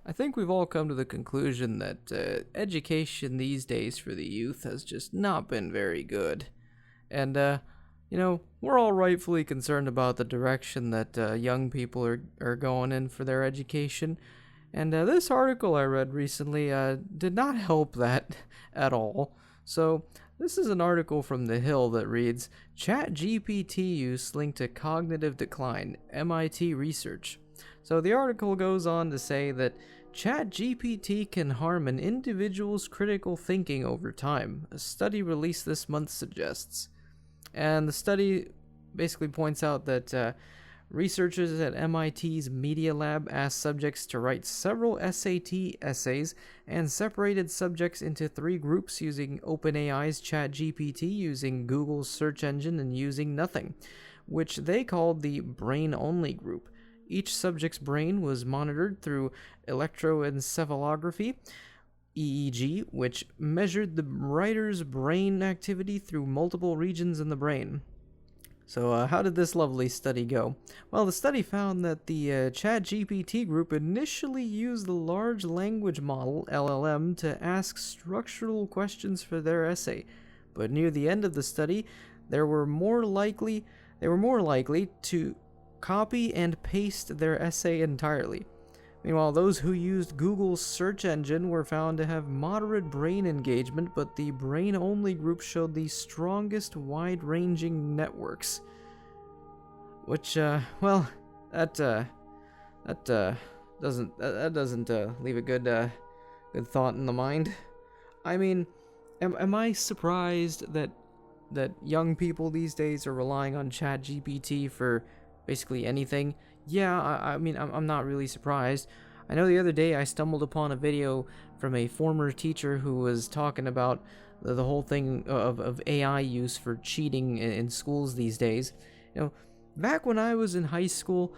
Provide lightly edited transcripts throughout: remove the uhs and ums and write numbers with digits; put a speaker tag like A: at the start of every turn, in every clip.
A: I think we've all come to the conclusion that education these days for the youth has just not been very good. And, we're all rightfully concerned about the direction that young people are going in for their education. And this article I read recently did not help that at all. So, this is an article from The Hill that reads ChatGPT use linked to cognitive decline, MIT research. So, the article goes on to say that ChatGPT can harm an individual's critical thinking over time, a study released this month suggests. And the study basically points out that researchers at MIT's Media Lab asked subjects to write several SAT essays and separated subjects into three groups using OpenAI's ChatGPT, using Google's search engine, and using nothing, which they called the brain-only group. Each subject's brain was monitored through electroencephalography, EEG, which measured the writer's brain activity through multiple regions in the brain. So, how did this lovely study go? Well, the study found that the ChatGPT group initially used the large language model, LLM, to ask structural questions for their essay, but near the end of the study, they were more likely to copy and paste their essay entirely. Meanwhile, those who used Google's search engine were found to have moderate brain engagement, but the brain-only group showed the strongest wide-ranging networks. Which, that doesn't leave a good thought in the mind. I mean, am I surprised that young people these days are relying on ChatGPT for basically anything? Yeah, I mean, I'm not really surprised. I know the other day I stumbled upon a video from a former teacher who was talking about the whole thing of AI use for cheating in schools these days. Back when I was in high school,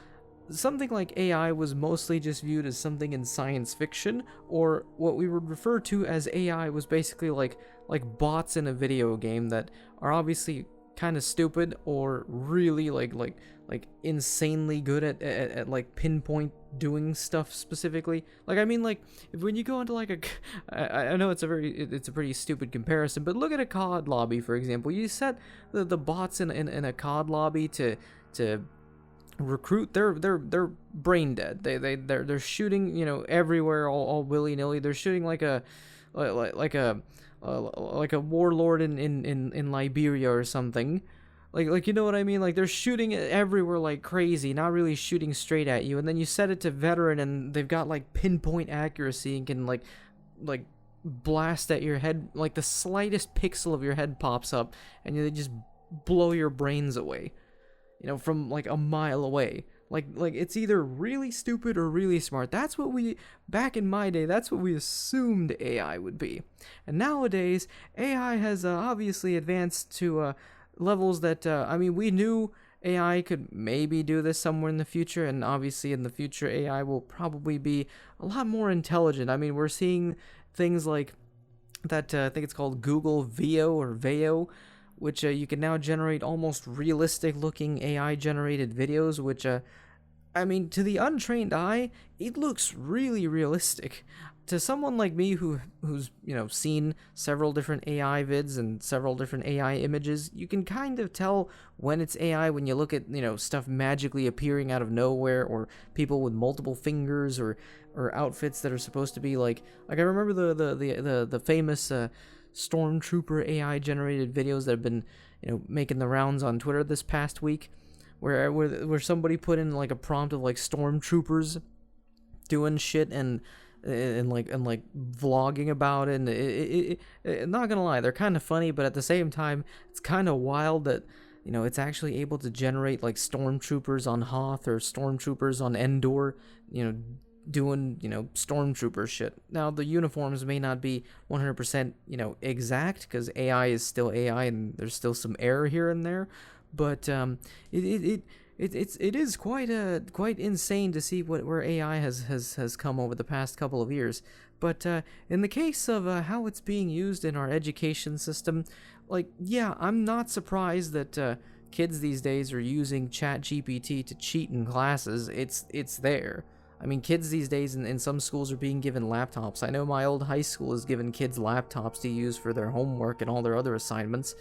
A: something like AI was mostly just viewed as something in science fiction, or what we would refer to as AI was basically like bots in a video game that are obviously kind of stupid or really like insanely good at like pinpoint doing stuff specifically. Like, I mean, like, if when you go into like I know it's a pretty stupid comparison, but look at a COD lobby, for example. You set the bots in a COD lobby to recruit. They're brain dead. They're shooting everywhere, all willy-nilly. They're shooting like a warlord in Liberia or something. Like you know what I mean? Like, they're shooting it everywhere like crazy, not really shooting straight at you. And then you set it to veteran, and they've got like pinpoint accuracy and can like blast at your head. Like, the slightest pixel of your head pops up, and they just blow your brains away. From like a mile away. Like it's either really stupid or really smart. That's what back in my day, that's what we assumed AI would be. And nowadays, AI has obviously advanced to levels that, we knew AI could maybe do this somewhere in the future, and obviously in the future, AI will probably be a lot more intelligent. I mean, we're seeing things like that, I think it's called Google Veo, which you can now generate almost realistic looking AI generated videos, which to the untrained eye, it looks really realistic. To someone like me who's seen several different AI vids and several different AI images, you can kind of tell when it's AI when you look at stuff magically appearing out of nowhere, or people with multiple fingers, or outfits that are supposed to be like I remember the famous stormtrooper AI generated videos that have been making the rounds on Twitter this past week, where somebody put in like a prompt of like stormtroopers doing shit and vlogging about it, and it not gonna lie, they're kind of funny, but at the same time it's kind of wild that it's actually able to generate like stormtroopers on Hoth or stormtroopers on Endor doing stormtrooper shit. Now, the uniforms may not be 100% exact, because AI is still AI and there's still some error here and there, but it is quite insane to see where AI has come over the past couple of years. But in the case of how it's being used in our education system, I'm not surprised that kids these days are using ChatGPT to cheat in classes. It's there. I mean, kids these days in some schools are being given laptops. I know my old high school is giving kids laptops to use for their homework and all their other assignments.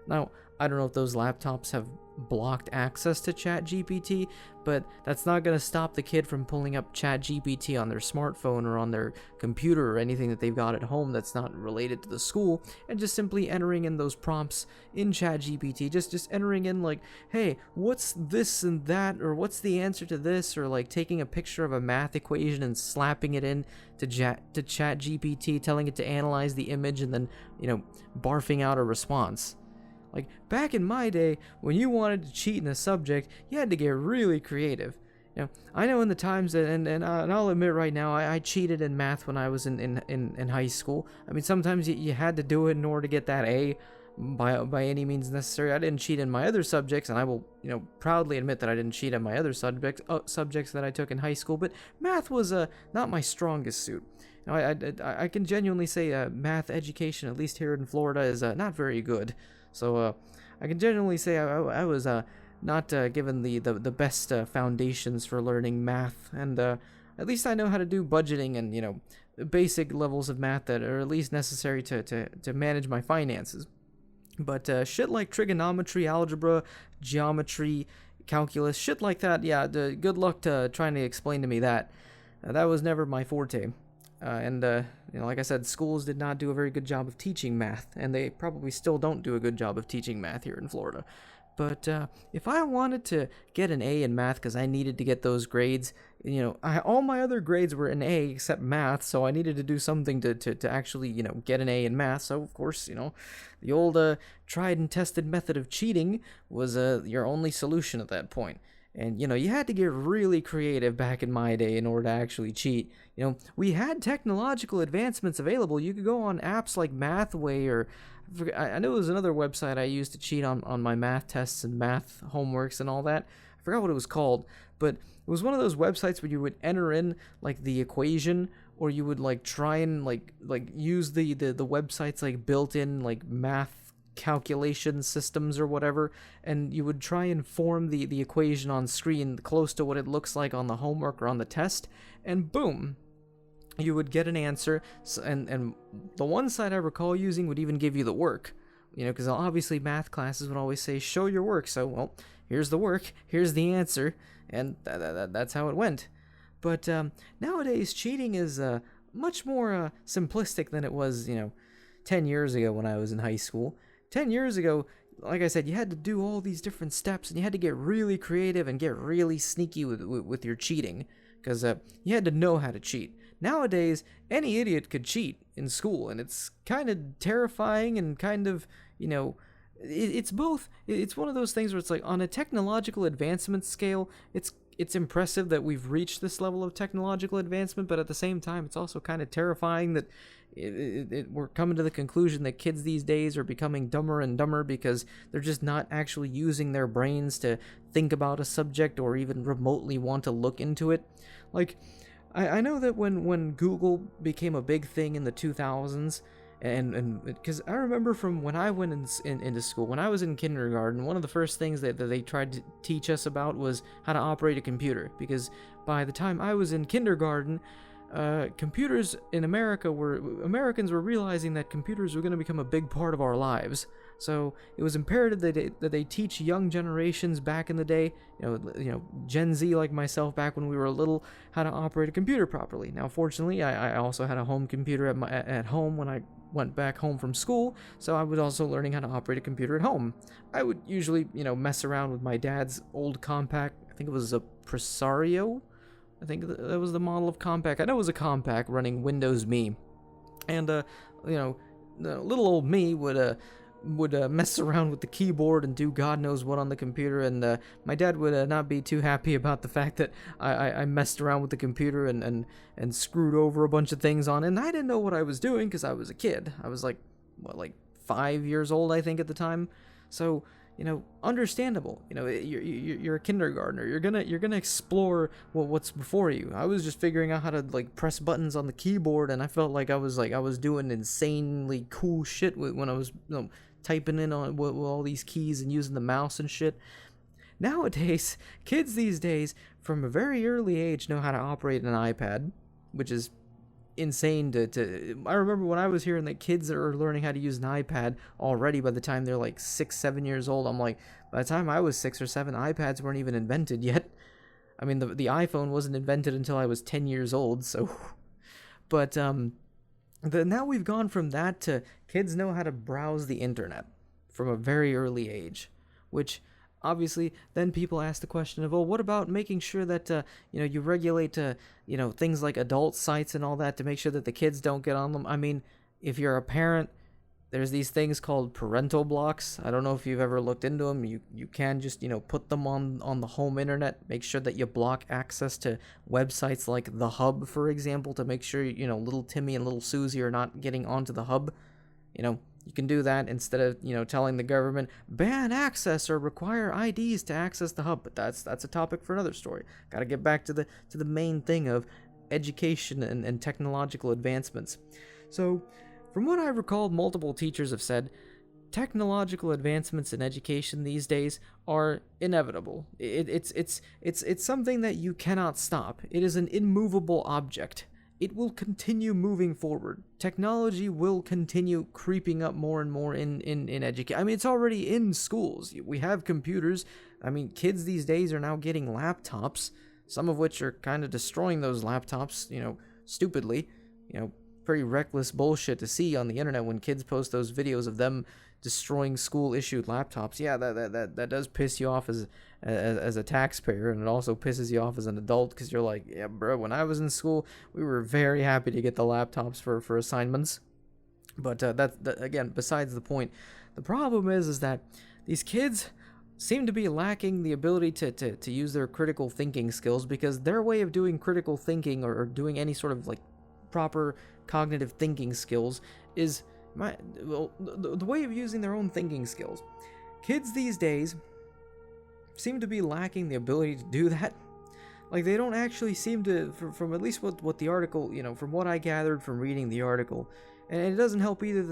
A: Now, I don't know if those laptops have blocked access to ChatGPT, but that's not going to stop the kid from pulling up ChatGPT on their smartphone or on their computer or anything that they've got at home that's not related to the school, and just simply entering in those prompts in ChatGPT, just entering in like, hey, what's this and that, or what's the answer to this, or like taking a picture of a math equation and slapping it in to ChatGPT, telling it to analyze the image and then, barfing out a response. Like, back in my day, when you wanted to cheat in a subject, you had to get really creative. I know in the times that, and I'll admit right now, I cheated in math when I was in high school. I mean, sometimes you had to do it in order to get that A by any means necessary. I didn't cheat in my other subjects, and I will, proudly admit that I didn't cheat in my other subjects that I took in high school, but math was not my strongest suit. I can genuinely say math education, at least here in Florida, is not very good. So I can genuinely say I was not given the best foundations for learning math, and at least I know how to do budgeting and basic levels of math that are at least necessary to manage my finances. But shit like trigonometry, algebra, geometry, calculus, shit like that, yeah, good luck to trying to explain to me that. That was never my forte. And like I said, schools did not do a very good job of teaching math, and they probably still don't do a good job of teaching math here in Florida. But if I wanted to get an A in math because I needed to get those grades, all my other grades were an A except math, so I needed to do something to actually, get an A in math. So, of course, the old tried and tested method of cheating was your only solution at that point. And, you had to get really creative back in my day in order to actually cheat. We had technological advancements available. You could go on apps like Mathway, or I know there was another website I used to cheat on my math tests and math homeworks and all that. I forgot what it was called, but it was one of those websites where you would enter in like the equation, or you would like try and like use the website's like built-in like math calculation systems or whatever, and you would try and form the equation on screen close to what it looks like on the homework or on the test, and boom, you would get an answer. And the one site I recall using would even give you the work, because obviously math classes would always say show your work, so well, here's the work, here's the answer, and that's how it went. But nowadays cheating is much more simplistic than it was 10 years ago when I was in high school. 10 years ago, like I said, you had to do all these different steps, and you had to get really creative and get really sneaky with your cheating, because you had to know how to cheat. Nowadays, any idiot could cheat in school, and it's kind of terrifying and kind of, it's both. It's one of those things where it's like on a technological advancement scale, it's impressive that we've reached this level of technological advancement, but at the same time, it's also kind of terrifying that we're coming to the conclusion that kids these days are becoming dumber and dumber because they're just not actually using their brains to think about a subject or even remotely want to look into it. Like, I know that when Google became a big thing in the 2000s, and because I remember from when I went into school, when I was in kindergarten, one of the first things that they tried to teach us about was how to operate a computer, because by the time I was in kindergarten, computers in Americans were realizing that computers were going to become a big part of our lives. So it was imperative that they teach young generations back in the day, Gen Z like myself back when we were little, how to operate a computer properly. Now, fortunately, I also had a home computer at home when I went back home from school, so I was also learning how to operate a computer at home. I would usually, mess around with my dad's old Compaq. I think it was a Presario. I think that was the model of Compaq. I know it was a Compaq running Windows Me, and little old me would mess around with the keyboard and do God knows what on the computer, and my dad would not be too happy about the fact that I messed around with the computer and screwed over a bunch of things on it, and I didn't know what I was doing because I was a kid. I was like 5 years old, I think, at the time. So understandable. You're a kindergartner. You're gonna explore what's before you. I was just figuring out how to press buttons on the keyboard, and I felt like I was doing insanely cool shit when I was typing in on with all these keys and using the mouse and shit. Nowadays, kids these days, from a very early age, know how to operate an iPad, which is insane to I remember when I was hearing that kids are learning how to use an iPad already by the time they're like 6 7 years old. I'm like, by the time I was 6 or 7, iPads weren't even invented yet. I mean, the iPhone wasn't invented until I was 10 years old, so but now we've gone from that to kids know how to browse the internet from a very early age, which obviously then people ask the question of, oh, what about making sure that you regulate things like adult sites and all that to make sure that the kids don't get on them. I mean, if you're a parent, there's these things called parental blocks. I don't know if you've ever looked into them. You can just put them on the home internet. Make sure that you block access to websites like the Hub, for example, to make sure little Timmy and little Susie are not getting onto the Hub. You can do that instead of telling the government ban access or require IDs to access the Hub. But that's a topic for another story. Got to get back to the main thing of education and technological advancements. So, from what I recall, multiple teachers have said technological advancements in education these days are inevitable. It's something that you cannot stop. It is an immovable object. It will continue moving forward. Technology will continue creeping up more and more in education. I mean, it's already in schools. We have computers. I mean, kids these days are now getting laptops, some of which are kind of destroying those laptops, stupidly. Pretty reckless bullshit to see on the internet when kids post those videos of them destroying school-issued laptops. Yeah, that does piss you off as a taxpayer, and it also pisses you off as an adult because you're like, yeah, bro, when I was in school, we were very happy to get the laptops for assignments. But that again, besides the point. The problem is that these kids seem to be lacking the ability to use their critical thinking skills, because their way of doing critical thinking or doing any sort of like proper cognitive thinking skills is the way of using their own thinking skills. Kids these days seem to be lacking the ability to do that. Like, they don't actually seem to, from at least what the article, from what I gathered from reading the article, and it doesn't help either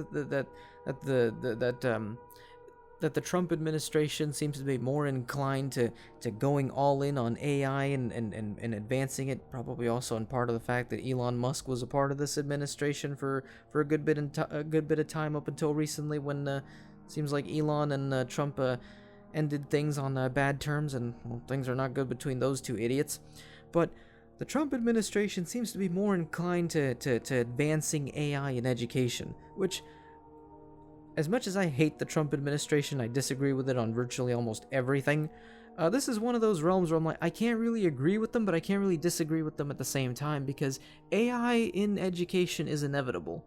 A: that the Trump administration seems to be more inclined to going all in on AI and advancing it, probably also in part of the fact that Elon Musk was a part of this administration for a good bit of time up until recently, when seems like Elon and Trump ended things on bad terms, and well, things are not good between those two idiots. But the Trump administration seems to be more inclined to advancing AI in education, which, as much as I hate the Trump administration, I disagree with it on virtually almost everything. This is one of those realms where I'm like, I can't really agree with them, but I can't really disagree with them at the same time, because AI in education is inevitable.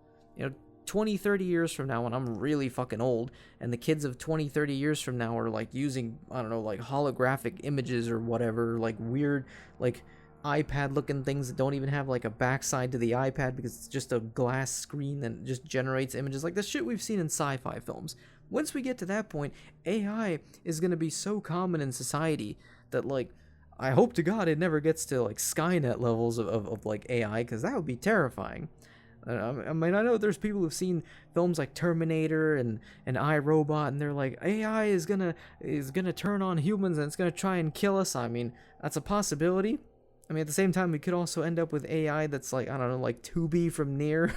A: 20, 30 years from now, when I'm really fucking old, and the kids of 20, 30 years from now are like using, I don't know, like holographic images or whatever, like weird, like iPad looking things that don't even have like a backside to the iPad because it's just a glass screen that just generates images, like the shit we've seen in sci-fi films. Once we get to that point, AI is going to be so common in society that, like, I hope to God it never gets to like Skynet levels of like AI, because that would be terrifying. I mean, I know there's people who've seen films like Terminator and iRobot, and they're like, AI is gonna turn on humans and it's gonna try and kill us. I mean, that's a possibility. I mean, at the same time, we could also end up with AI that's like, I don't know, like Tubi from Nier.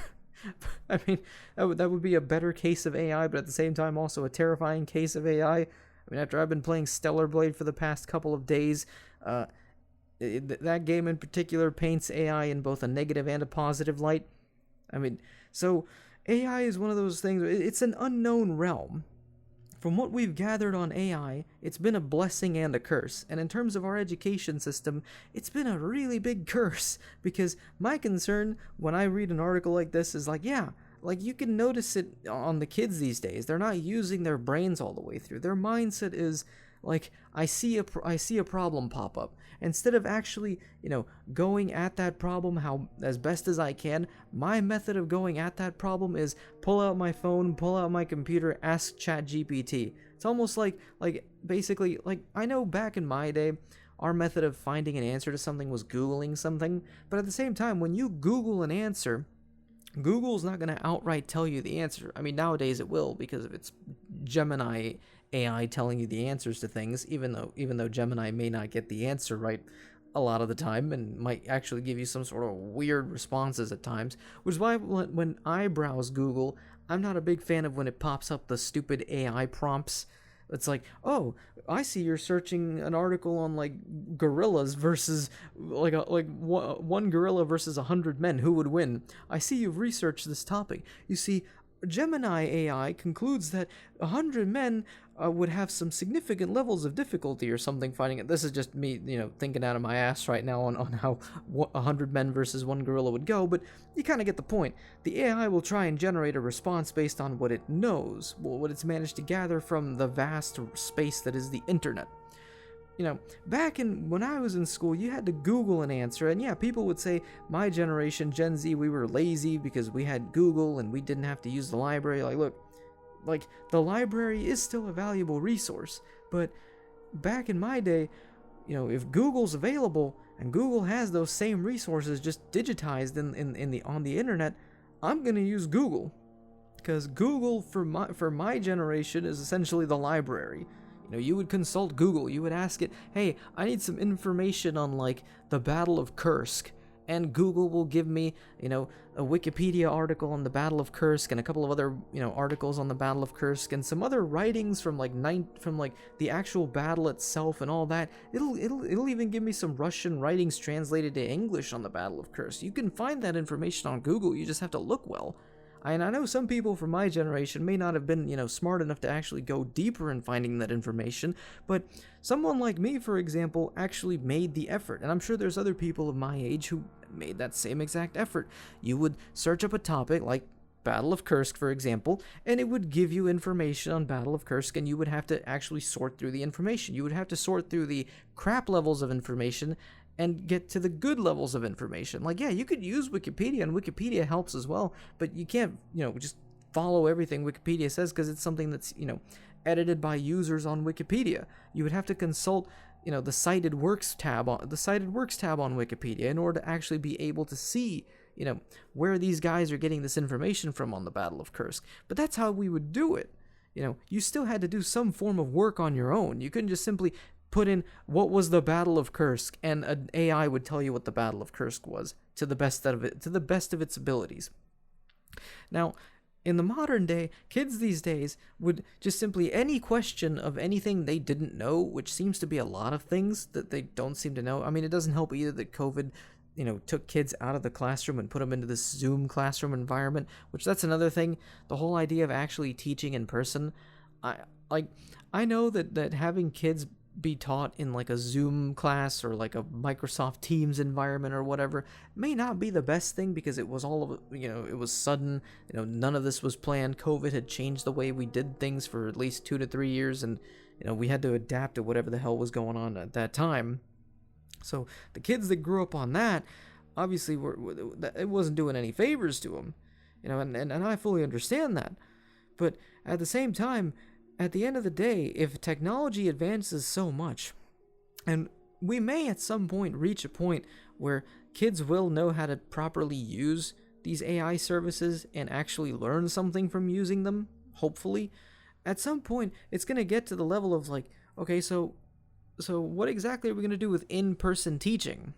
A: I mean, that would be a better case of AI, but at the same time, also a terrifying case of AI. I mean, after I've been playing Stellar Blade for the past couple of days, that game in particular paints AI in both a negative and a positive light. I mean, so AI is one of those things, it's an unknown realm. From what we've gathered on AI, it's been a blessing and a curse. And in terms of our education system, it's been a really big curse. Because my concern when I read an article like this is like, yeah, like you can notice it on the kids these days. They're not using their brains all the way through. Their mindset is like, I see a problem pop up. Instead of actually, going at that problem as best as I can, my method of going at that problem is pull out my phone, pull out my computer, ask ChatGPT. It's almost like basically, like, I know back in my day, our method of finding an answer to something was Googling something, but at the same time, when you Google an answer, Google's not going to outright tell you the answer. I mean, nowadays it will because of its Gemini AI telling you the answers to things, even though Gemini may not get the answer right a lot of the time and might actually give you some sort of weird responses at times, which is why when I browse Google, I'm not a big fan of when it pops up the stupid AI prompts. It's like, oh, I see you're searching an article on like gorillas versus one gorilla versus 100 men. Who would win? I see you've researched this topic. You see, Gemini AI concludes that 100 men would have some significant levels of difficulty or something finding it. This is just me, thinking out of my ass right now on how 100 men versus one gorilla would go, but you kind of get the point. The AI will try and generate a response based on what it knows, what it's managed to gather from the vast space that is the internet. Back when I was in school, you had to Google an answer, and yeah, people would say my generation, Gen Z, we were lazy because we had Google and we didn't have to use the library. Like, look, the library is still a valuable resource, but back in my day, if Google's available and Google has those same resources just digitized on the internet, I'm gonna use Google, because Google for my generation is essentially the library. You would consult Google, you would ask it, hey, I need some information on, like, the Battle of Kursk, and Google will give me, a Wikipedia article on the Battle of Kursk, and a couple of other, articles on the Battle of Kursk, and some other writings from the actual battle itself and all that. It'll even give me some Russian writings translated to English on the Battle of Kursk. You can find that information on Google, you just have to look well. And I know some people from my generation may not have been, smart enough to actually go deeper in finding that information, but someone like me, for example, actually made the effort, and I'm sure there's other people of my age who made that same exact effort. You would search up a topic like Battle of Kursk, for example, and it would give you information on Battle of Kursk, and you would have to actually sort through the information. You would have to sort through the crap levels of information and get to the good levels of information. Like, yeah, you could use Wikipedia, and Wikipedia helps as well, but you can't, just follow everything Wikipedia says, because it's something that's, edited by users on Wikipedia. You would have to consult, the cited works tab on Wikipedia in order to actually be able to see, where these guys are getting this information from on the Battle of Kursk. But that's how we would do it. You still had to do some form of work on your own. You couldn't just simply put in what was the Battle of Kursk, and an AI would tell you what the Battle of Kursk was to the best of its abilities. Now, in the modern day, kids these days would just simply, any question of anything they didn't know, which seems to be a lot of things that they don't seem to know. I mean, it doesn't help either that COVID, took kids out of the classroom and put them into this Zoom classroom environment, which that's another thing. The whole idea of actually teaching in person, I know that having kids be taught in like a Zoom class or like a Microsoft Teams environment or whatever may not be the best thing, because it was all of it was sudden. None of this was planned. COVID had changed the way we did things for at least 2 to 3 years, and we had to adapt to whatever the hell was going on at that time. So the kids that grew up on that, obviously it wasn't doing any favors to them, and I fully understand that. But at the same time, at the end of the day, if technology advances so much, and we may at some point reach a point where kids will know how to properly use these AI services and actually learn something from using them, hopefully, at some point it's going to get to the level of like, okay, so what exactly are we going to do with in-person teaching?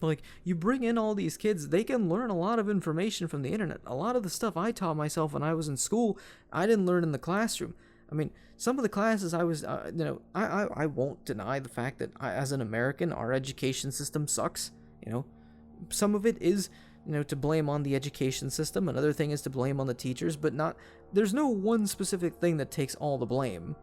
A: Like, you bring in all these kids, they can learn a lot of information from the internet. A lot of the stuff I taught myself when I was in school, I didn't learn in the classroom. I mean, some of the classes I was, I won't deny the fact that as an American, our education system sucks. Some of it is, to blame on the education system. Another thing is to blame on the teachers, but there's no one specific thing that takes all the blame.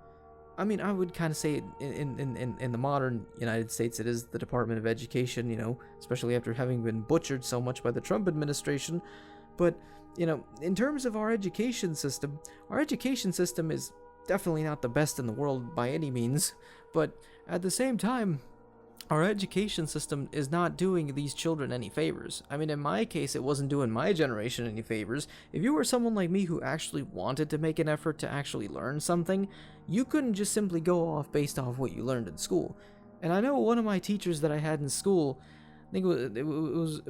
A: I mean, I would kind of say in the modern United States, it is the Department of Education, especially after having been butchered so much by the Trump administration. But, in terms of our education system is definitely not the best in the world by any means. But at the same time, our education system is not doing these children any favors. I mean, in my case, it wasn't doing my generation any favors. If you were someone like me who actually wanted to make an effort to actually learn something, you couldn't just simply go off based off what you learned in school. And I know one of my teachers that I had in school, I think it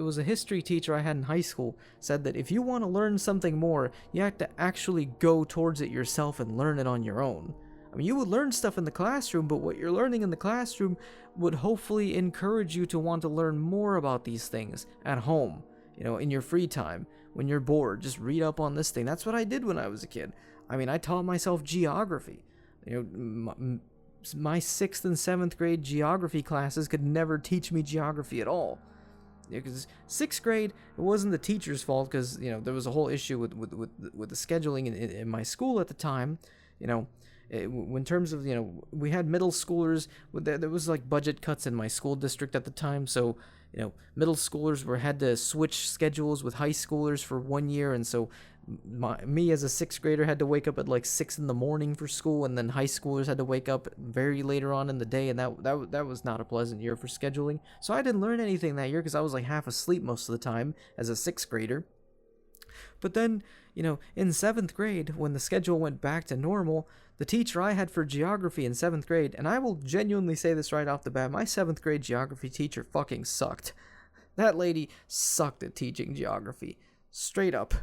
A: was a history teacher I had in high school, said that if you want to learn something more, you have to actually go towards it yourself and learn it on your own. I mean, you would learn stuff in the classroom, but what you're learning in the classroom would hopefully encourage you to want to learn more about these things at home, in your free time, when you're bored. Just read up on this thing. That's what I did when I was a kid. I mean, I taught myself geography. My 6th and 7th grade geography classes could never teach me geography at all. Because 6th grade, it wasn't the teacher's fault, because there was a whole issue with the scheduling in my school at the time. In terms of we had middle schoolers. There was like budget cuts in my school district at the time, so middle schoolers had to switch schedules with high schoolers for 1 year, and so me as a 6th grader had to wake up at like 6 in the morning for school, and then high schoolers had to wake up very later on in the day, and that was not a pleasant year for scheduling. So I didn't learn anything that year because I was like half asleep most of the time as a 6th grader. But then, in 7th grade, when the schedule went back to normal, the teacher I had for geography in 7th grade, and I will genuinely say this right off the bat, my 7th grade geography teacher fucking sucked. That lady sucked at teaching geography. Straight up.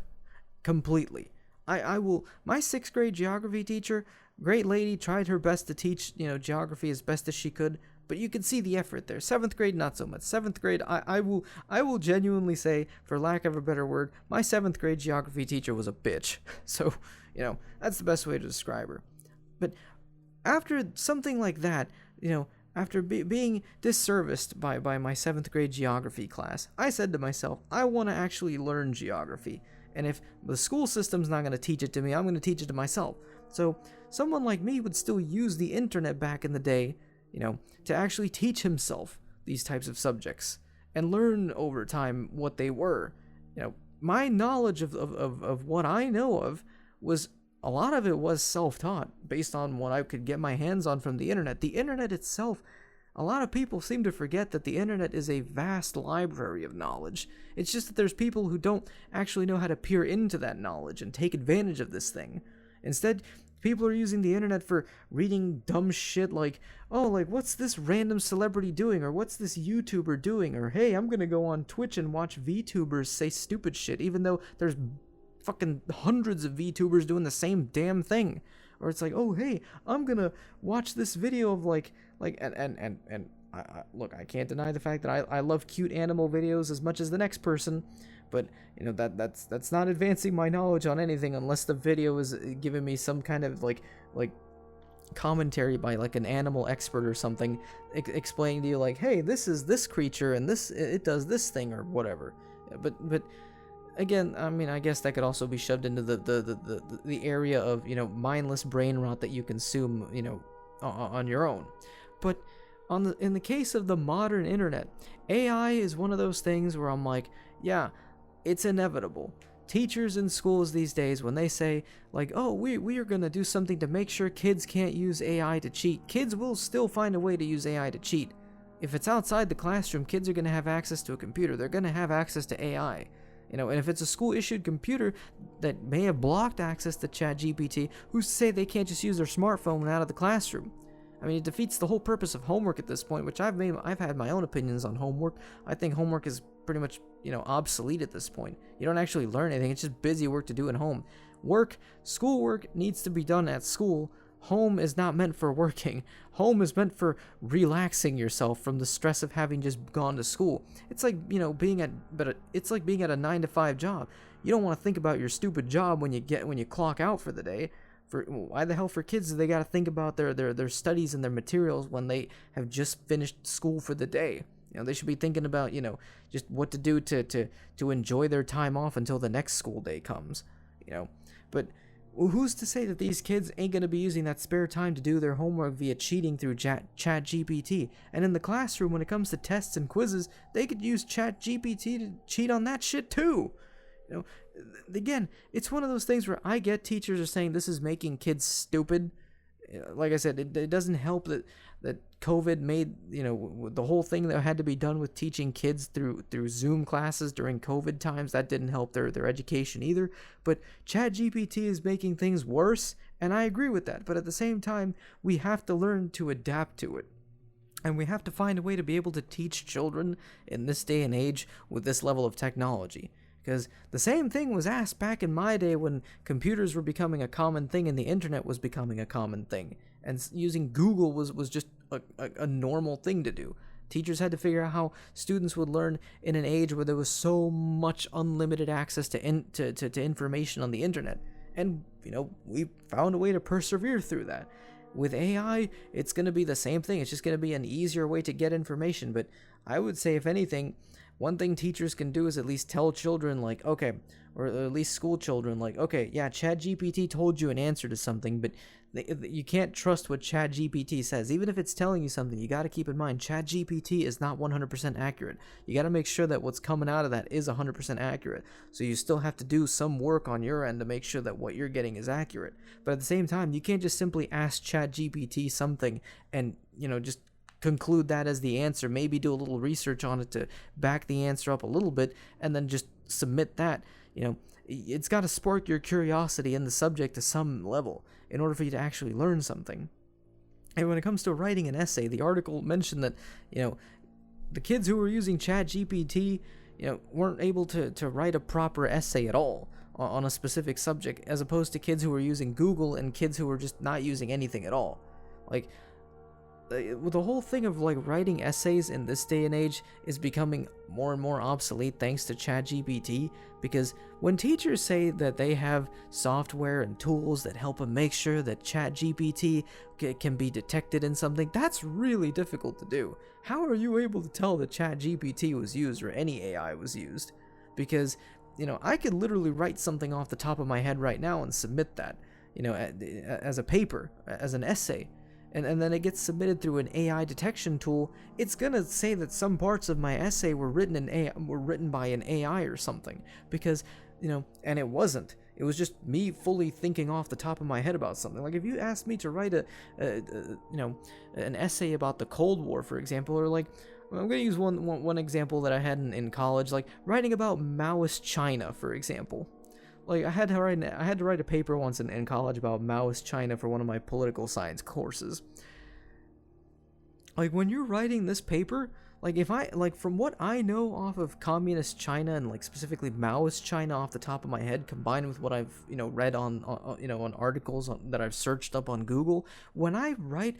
A: Completely. My 6th grade geography teacher, great lady, tried her best to teach, geography as best as she could, but you can see the effort there. 7th grade, not so much. 7th grade, I will genuinely say, for lack of a better word, my 7th grade geography teacher was a bitch. So, that's the best way to describe her. But after something like that, after being disserviced by my 7th grade geography class, I said to myself, I want to actually learn geography. And if the school system's not going to teach it to me, I'm going to teach it to myself. So someone like me would still use the internet back in the day, to actually teach himself these types of subjects and learn over time what they were. My knowledge of what I know of was, a lot of it was self-taught based on what I could get my hands on from the internet. The internet itself, a lot of people seem to forget that the internet is a vast library of knowledge. It's just that there's people who don't actually know how to peer into that knowledge and take advantage of this thing. Instead, people are using the internet for reading dumb shit like, what's this random celebrity doing? Or what's this YouTuber doing? Or, hey, I'm gonna go on Twitch and watch VTubers say stupid shit, even though there's fucking hundreds of VTubers doing the same damn thing. Or it's like, oh, hey, I'm gonna watch this video of look, I can't deny the fact that I love cute animal videos as much as the next person, but that's not advancing my knowledge on anything unless the video is giving me some kind of like commentary by like an animal expert or something, explaining to you like, hey, this is this creature and it does this thing or whatever. But again, I mean, I guess that could also be shoved into the area of mindless brain rot that you consume on your own. But in the case of the modern internet, AI is one of those things where I'm like, yeah, it's inevitable. Teachers in schools these days, when they say like, oh, we are gonna do something to make sure kids can't use AI to cheat, kids will still find a way to use AI to cheat. If it's outside the classroom, kids are gonna have access to a computer. They're gonna have access to AI. And if it's a school-issued computer that may have blocked access to ChatGPT, who's to say they can't just use their smartphone out of the classroom? I mean, it defeats the whole purpose of homework at this point, which I've had my own opinions on homework. I think homework is pretty much, obsolete at this point. You don't actually learn anything. It's just busy work to do at home. Schoolwork needs to be done at school. Home is not meant for working. Home is meant for relaxing yourself from the stress of having just gone to school. It's like, being at a 9-to-5 job. You don't want to think about your stupid job when you clock out for the day. Why the hell for kids do they got to think about their studies and their materials when they have just finished school for the day? They should be thinking about, just what to do to enjoy their time off until the next school day comes, But who's to say that these kids ain't going to be using that spare time to do their homework via cheating through ChatGPT? And in the classroom, when it comes to tests and quizzes, they could use ChatGPT to cheat on that shit too. Again, it's one of those things where I get teachers are saying this is making kids stupid. Like I said, it doesn't help that COVID made, the whole thing that had to be done with teaching kids through Zoom classes during COVID times, that didn't help their education either. But ChatGPT is making things worse, and I agree with that. But at the same time, we have to learn to adapt to it. And we have to find a way to be able to teach children in this day and age with this level of technology. Because the same thing was asked back in my day when computers were becoming a common thing and the internet was becoming a common thing. and using Google was just a normal thing to do. Teachers had to figure out how students would learn in an age where there was so much unlimited access to information on the internet. And, we found a way to persevere through that. With AI, it's going to be the same thing. It's just going to be an easier way to get information. But I would say, if anything, one thing teachers can do is at least tell children, like, okay, or at least school children, like, okay, yeah, ChatGPT told you an answer to something, but you can't trust what ChatGPT says. Even if it's telling you something, you got to keep in mind ChatGPT is not 100% accurate. You got to make sure that what's coming out of that is 100% accurate. So you still have to do some work on your end to make sure that what you're getting is accurate. But at the same time, you can't just simply ask ChatGPT something and, just conclude that as the answer. Maybe do a little research on it to back the answer up a little bit and then just submit that. It's got to spark your curiosity in the subject to some level in order for you to actually learn something. And when it comes to writing an essay, the article mentioned that, the kids who were using ChatGPT, weren't able to write a proper essay at all on a specific subject, as opposed to kids who were using Google and kids who were just not using anything at all. Like, the whole thing of writing essays in this day and age is becoming more and more obsolete thanks to ChatGPT, because when teachers say that they have software and tools that help them make sure that ChatGPT can be detected in something, that's really difficult to do. How are you able to tell that ChatGPT was used or any AI was used? Because, I could literally write something off the top of my head right now and submit that, as a paper, as an essay. And then it gets submitted through an AI detection tool. It's gonna say that some parts of my essay were written by an AI or something, because and it wasn't. It was just me fully thinking off the top of my head about something. Like, if you asked me to write an essay about the Cold War, for example, or I'm gonna use one example that I had in college, like writing about Maoist China, for example. I had to write a paper once in college about Maoist China for one of my political science courses. When you're writing this paper, from what I know off of communist China and specifically Maoist China off the top of my head, combined with what I've read on articles that I've searched up on Google, when I write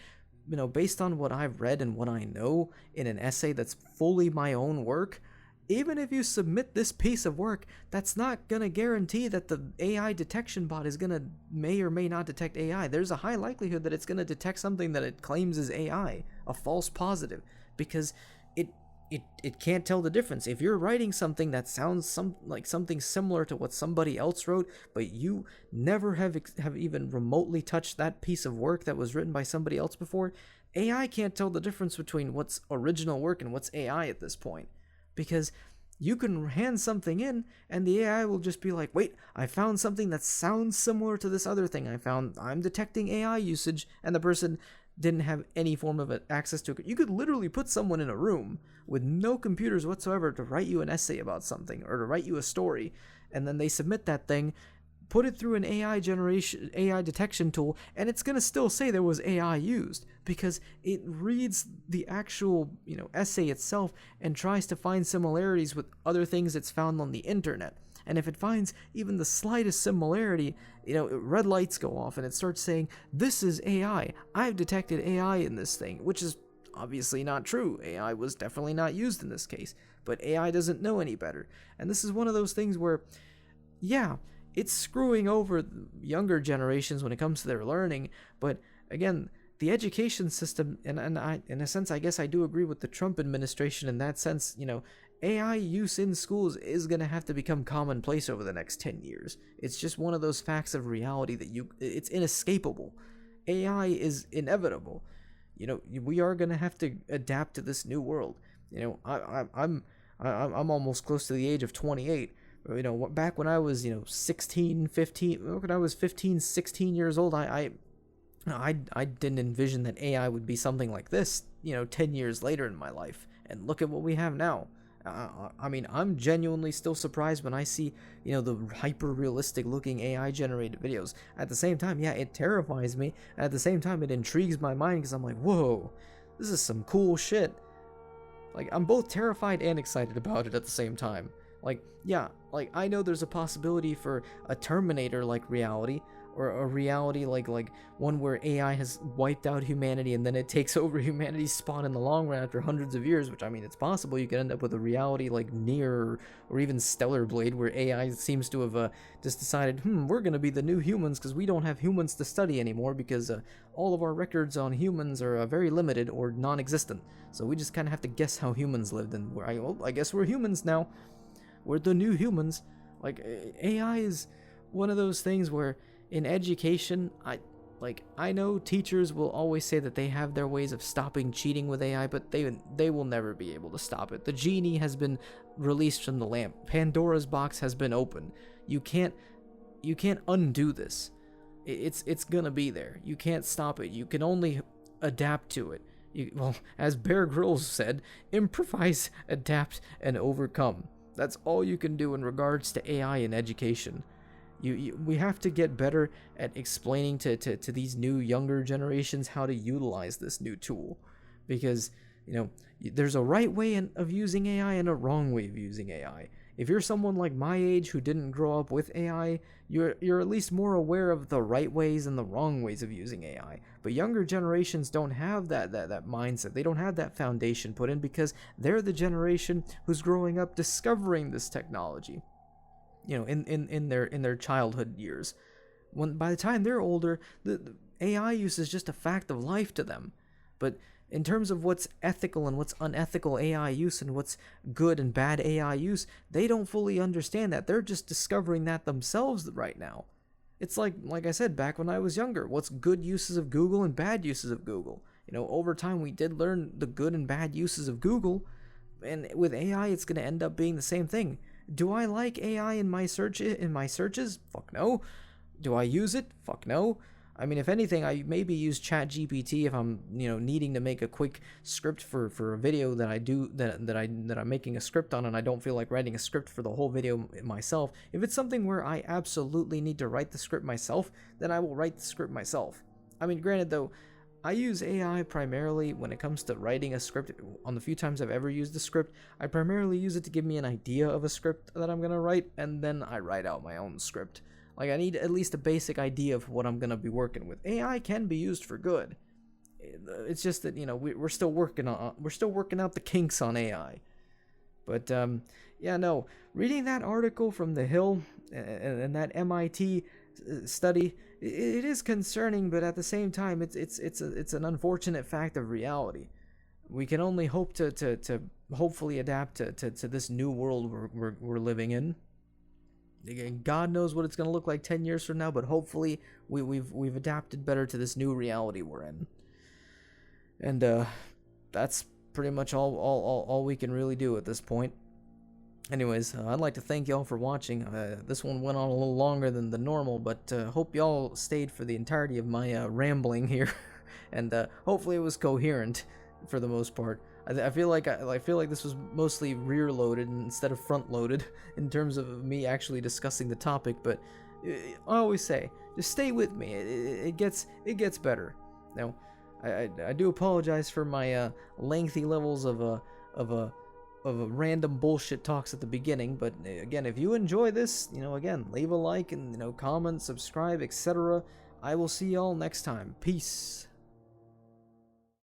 A: based on what I've read and what I know in an essay that's fully my own work, even if you submit this piece of work, that's not going to guarantee that the AI detection bot may or may not detect AI. There's a high likelihood that it's going to detect something that it claims is AI, a false positive, because it can't tell the difference. If you're writing something that sounds like something similar to what somebody else wrote, but you never have even remotely touched that piece of work that was written by somebody else before, AI can't tell the difference between what's original work and what's AI at this point. Because you can hand something in and the AI will just be like, wait, I found something that sounds similar to this other thing I found. I'm detecting AI usage, and the person didn't have any form of access to it. You could literally put someone in a room with no computers whatsoever to write you an essay about something or to write you a story, and then they submit that thing, put it through an AI detection tool, and it's going to still say there was AI used, because it reads the actual, essay itself and tries to find similarities with other things it's found on the internet. And if it finds even the slightest similarity, red lights go off and it starts saying, this is AI. I've detected AI in this thing, which is obviously not true. AI was definitely not used in this case, but AI doesn't know any better. And this is one of those things where, yeah, it's screwing over younger generations when it comes to their learning, but again, the education system, and I, in a sense, I guess I do agree with the Trump administration in that sense, AI use in schools is going to have to become commonplace over the next 10 years. It's just one of those facts of reality that it's inescapable. AI is inevitable. We are going to have to adapt to this new world. I'm almost close to the age of 28. Back when I was, 16, 15, when I was 15, 16 years old, I didn't envision that AI would be something like this, 10 years later in my life. And look at what we have now. I'm genuinely still surprised when I see, the hyper-realistic looking AI-generated videos. At the same time, yeah, it terrifies me. And at the same time, it intrigues my mind because I'm like, whoa, this is some cool shit. I'm both terrified and excited about it at the same time. I know there's a possibility for a Terminator-like reality. or a reality like one where AI has wiped out humanity and then it takes over humanity's spot in the long run after hundreds of years, which I mean, it's possible you could end up with a reality like Nier or even Stellar Blade, where AI seems to have just decided, we're gonna be the new humans because we don't have humans to study anymore because all of our records on humans are very limited or non-existent. So we just kind of have to guess how humans lived, and I guess we're humans now. We're the new humans. Like, AI is one of those things where in education, I know teachers will always say that they have their ways of stopping cheating with AI, but they will never be able to stop it. The genie has been released from the lamp. Pandora's box has been opened. You can't undo this. It's gonna be there. You can't stop it. You can only adapt to it. Well, as Bear Grylls said, improvise, adapt, and overcome. That's all you can do in regards to AI in education. We have to get better at explaining to these new younger generations how to utilize this new tool, because there's a right way of using AI and a wrong way of using AI. If you're someone like my age who didn't grow up with AI, you're at least more aware of the right ways and the wrong ways of using AI. But younger generations don't have that mindset. They don't have that foundation put in because they're the generation who's growing up discovering this technology. In their childhood years. By the time they're older, the AI use is just a fact of life to them. But in terms of what's ethical and what's unethical AI use and what's good and bad AI use, they don't fully understand that. They're just discovering that themselves right now. It's like I said back when I was younger, what's good uses of Google and bad uses of Google. Over time we did learn the good and bad uses of Google, and with AI it's going to end up being the same thing. Do I like AI in my searches? Fuck no. Do I use it? Fuck no. I mean, if anything, I maybe use ChatGPT if I'm, needing to make a quick script for a video that I'm making a script on, and I don't feel like writing a script for the whole video myself. If it's something where I absolutely need to write the script myself, then I will write the script myself. I mean, granted though, I use AI primarily when it comes to writing a script. On the few times I've ever used a script, I primarily use it to give me an idea of a script that I'm going to write, and then I write out my own script. Like, I need at least a basic idea of what I'm going to be working with. AI can be used for good. It's just that, we're still working out the kinks on AI. But, reading that article from The Hill and that MIT study, it is concerning, but at the same time, it's an unfortunate fact of reality. We can only hope to hopefully adapt to this new world we're living in. Again, God knows what it's going to look like 10 years from now, but hopefully we've adapted better to this new reality we're in. And that's pretty much all we can really do at this point. Anyways, I'd like to thank y'all for watching. This one went on a little longer than the normal, but hope y'all stayed for the entirety of my rambling here, and hopefully it was coherent for the most part. I feel like this was mostly rear-loaded instead of front-loaded in terms of me actually discussing the topic. But I always say, just stay with me. It gets better. Now, I do apologize for my lengthy levels of random bullshit talks at the beginning, but again, if you enjoy this, again, leave a like and comment, subscribe, etc. I will see y'all next time. Peace.